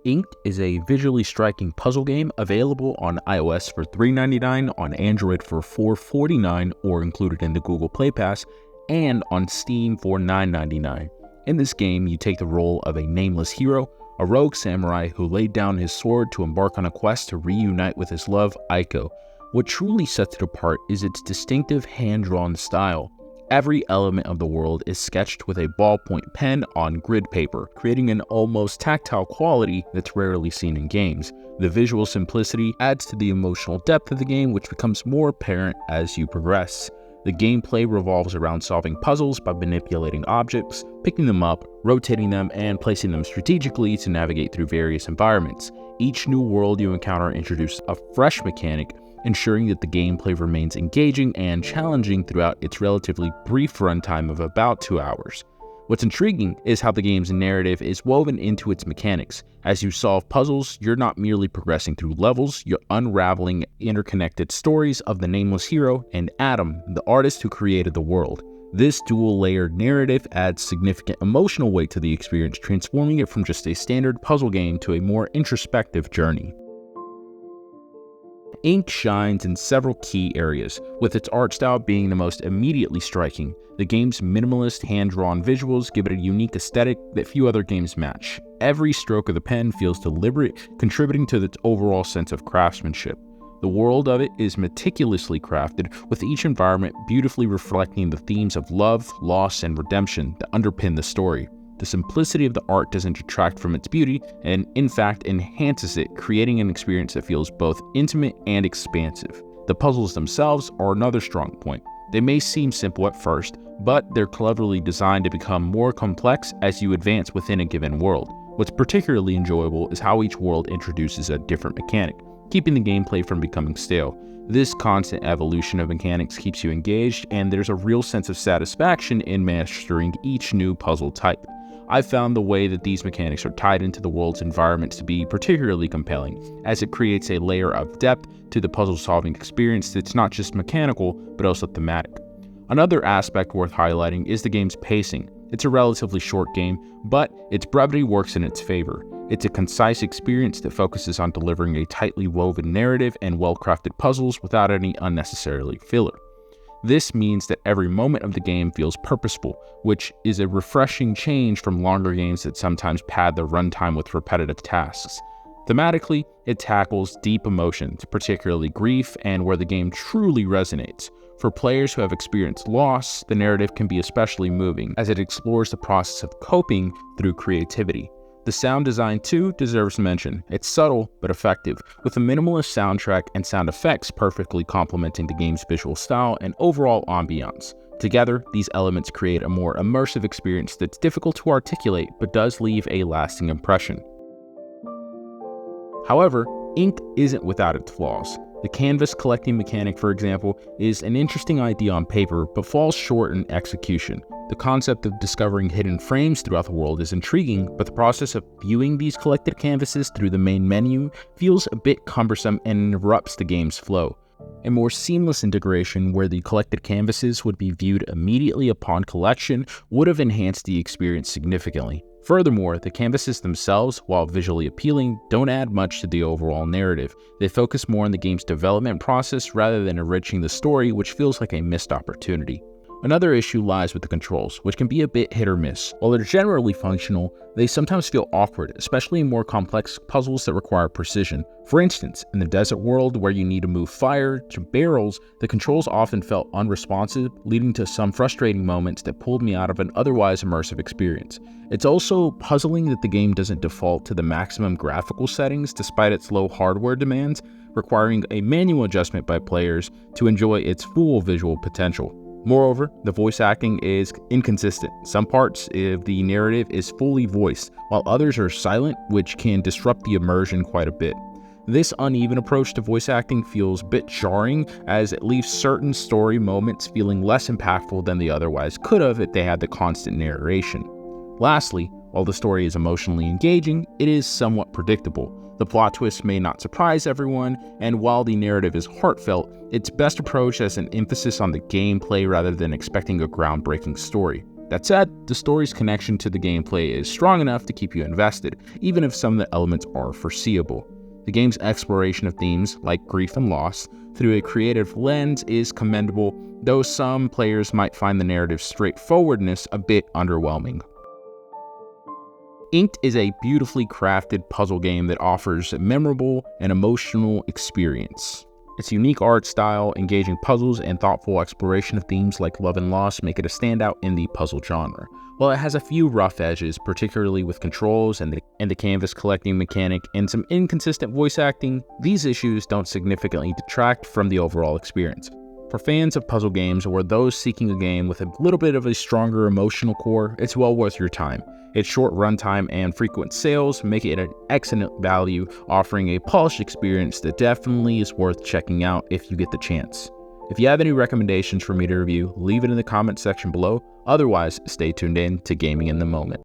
Inked is a visually striking puzzle game available on iOS for $3.99, on Android for $4.49 or included in the Google Play Pass, and on Steam for $9.99. In this game, you take the role of a nameless hero, a rogue samurai who laid down his sword to embark on a quest to reunite with his love, Aiko. What truly sets it apart is its distinctive hand-drawn style. Every element of the world is sketched with a ballpoint pen on grid paper, creating an almost tactile quality that's rarely seen in games. The visual simplicity adds to the emotional depth of the game, which becomes more apparent as you progress. The gameplay revolves around solving puzzles by manipulating objects, picking them up, rotating them, and placing them strategically to navigate through various environments. Each new world you encounter introduces a fresh mechanic, ensuring that the gameplay remains engaging and challenging throughout its relatively brief runtime of about 2 hours. What's intriguing is how the game's narrative is woven into its mechanics. As you solve puzzles, you're not merely progressing through levels, you're unraveling interconnected stories of the nameless hero and Adam, the artist who created the world. This dual-layered narrative adds significant emotional weight to the experience, transforming it from just a standard puzzle game to a more introspective journey. Inked shines in several key areas, with its art style being the most immediately striking. The game's minimalist hand-drawn visuals give it a unique aesthetic that few other games match. Every stroke of the pen feels deliberate, contributing to its overall sense of craftsmanship. The world of it is meticulously crafted, with each environment beautifully reflecting the themes of love, loss, and redemption that underpin the story. The simplicity of the art doesn't detract from its beauty, and in fact enhances it, creating an experience that feels both intimate and expansive. The puzzles themselves are another strong point. They may seem simple at first, but they're cleverly designed to become more complex as you advance within a given world. What's particularly enjoyable is how each world introduces a different mechanic, keeping the gameplay from becoming stale. This constant evolution of mechanics keeps you engaged, and there's a real sense of satisfaction in mastering each new puzzle type. I've found the way that these mechanics are tied into the world's environments to be particularly compelling, as it creates a layer of depth to the puzzle-solving experience that's not just mechanical, but also thematic. Another aspect worth highlighting is the game's pacing. It's a relatively short game, but its brevity works in its favor. It's a concise experience that focuses on delivering a tightly woven narrative and well-crafted puzzles without any unnecessarily filler. This means that every moment of the game feels purposeful, which is a refreshing change from longer games that sometimes pad their runtime with repetitive tasks. Thematically, it tackles deep emotions, particularly grief, and where the game truly resonates. For players who have experienced loss, the narrative can be especially moving, as it explores the process of coping through creativity. The sound design, too, deserves mention. It's subtle but effective, with a minimalist soundtrack and sound effects perfectly complementing the game's visual style and overall ambiance. Together, these elements create a more immersive experience that's difficult to articulate but does leave a lasting impression. However, Inked isn't without its flaws. The canvas collecting mechanic, for example, is an interesting idea on paper but falls short in execution. The concept of discovering hidden frames throughout the world is intriguing, but the process of viewing these collected canvases through the main menu feels a bit cumbersome and interrupts the game's flow. A more seamless integration where the collected canvases would be viewed immediately upon collection would have enhanced the experience significantly. Furthermore, the canvases themselves, while visually appealing, don't add much to the overall narrative. They focus more on the game's development process rather than enriching the story, which feels like a missed opportunity. Another issue lies with the controls, which can be a bit hit or miss. While they're generally functional, they sometimes feel awkward, especially in more complex puzzles that require precision. For instance, in the desert world where you need to move fire to barrels, the controls often felt unresponsive, leading to some frustrating moments that pulled me out of an otherwise immersive experience. It's also puzzling that the game doesn't default to the maximum graphical settings despite its low hardware demands, requiring a manual adjustment by players to enjoy its full visual potential. Moreover, the voice acting is inconsistent. Some parts of the narrative is fully voiced, while others are silent, which can disrupt the immersion quite a bit. This uneven approach to voice acting feels a bit jarring, as it leaves certain story moments feeling less impactful than they otherwise could have if they had the constant narration. Lastly, while the story is emotionally engaging, it is somewhat predictable. The plot twist may not surprise everyone, and while the narrative is heartfelt, it's best approached as an emphasis on the gameplay rather than expecting a groundbreaking story. That said, the story's connection to the gameplay is strong enough to keep you invested, even if some of the elements are foreseeable. The game's exploration of themes like grief and loss through a creative lens is commendable, though some players might find the narrative's straightforwardness a bit underwhelming. Inked is a beautifully crafted puzzle game that offers a memorable and emotional experience. Its unique art style, engaging puzzles, and thoughtful exploration of themes like love and loss make it a standout in the puzzle genre. While it has a few rough edges, particularly with controls and the canvas collecting mechanic and some inconsistent voice acting, these issues don't significantly detract from the overall experience. For fans of puzzle games or those seeking a game with a little bit of a stronger emotional core, it's well worth your time. Its short runtime and frequent sales make it an excellent value, offering a polished experience that definitely is worth checking out if you get the chance. If you have any recommendations for me to review, leave it in the comment section below. Otherwise, stay tuned in to Gaming in the Moment.